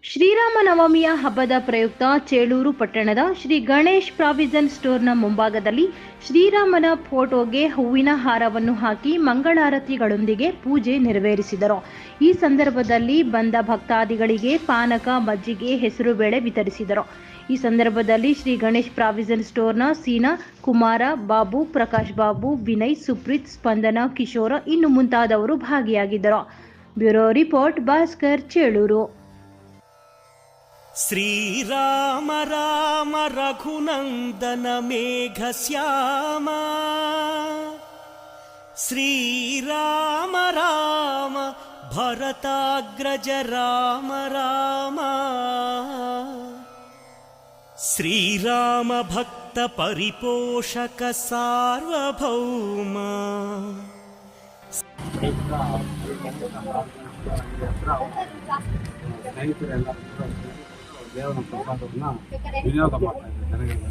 ಶ್ರೀರಾಮನವಮಿಯ ಹಬ್ಬದ ಪ್ರಯುಕ್ತ ಚೇಳೂರು ಪಟ್ಟಣದ ಶ್ರೀ ಗಣೇಶ್ ಪ್ರಾವಿಷನ್ ಸ್ಟೋರ್ನ ಮುಂಭಾಗದಲ್ಲಿ ಶ್ರೀರಾಮನ ಫೋಟೋಗೆ ಹೂವಿನ ಹಾರವನ್ನು ಹಾಕಿ ಮಂಗಳಾರತಿಗಳೊಂದಿಗೆ ಪೂಜೆ ನೆರವೇರಿಸಿದರು. ಈ ಸಂದರ್ಭದಲ್ಲಿ ಬಂದ ಭಕ್ತಾದಿಗಳಿಗೆ ಪಾನಕ, ಮಜ್ಜಿಗೆ, ಹೆಸರುಬೇಳೆ ವಿತರಿಸಿದರು. ಈ ಸಂದರ್ಭದಲ್ಲಿ ಶ್ರೀ ಗಣೇಶ್ ಪ್ರಾವಿಷನ್ ಸ್ಟೋರ್ನ ಸೀನಾ, ಕುಮಾರ, ಬಾಬು, ಪ್ರಕಾಶ್ ಬಾಬು, ವಿನಯ್, ಸುಪ್ರೀತ್, ಸ್ಪಂದನ, ಕಿಶೋರ ಇನ್ನು ಮುಂತಾದವರು ಭಾಗಿಯಾಗಿದ್ದರು. Bureau report, Bhaskar, Chelur. ಶ್ರೀರಾಮ ರಾಮ ರಘುನಂದನ ಮೇಘಶ್ಯಾಮ, ಶ್ರೀರಾಮ ರಾಮ ಭರತಾಗ್ರಜ ರಾಮ ರಾಮ, ಶ್ರೀರಾಮ ಭಕ್ತ ಪರಿಪೋಷಕ ಸಾರ್ವಭೌಮ. ಸ್ನೇಹಿತರೆಲ್ಲ ದೇವರ ಪ್ರಸಾದವನ್ನು ವಿನಿಯೋಗ ಮಾಡ್ತಾ ಇದ್ದಾರೆ ಜನಗಳಿಗೆ.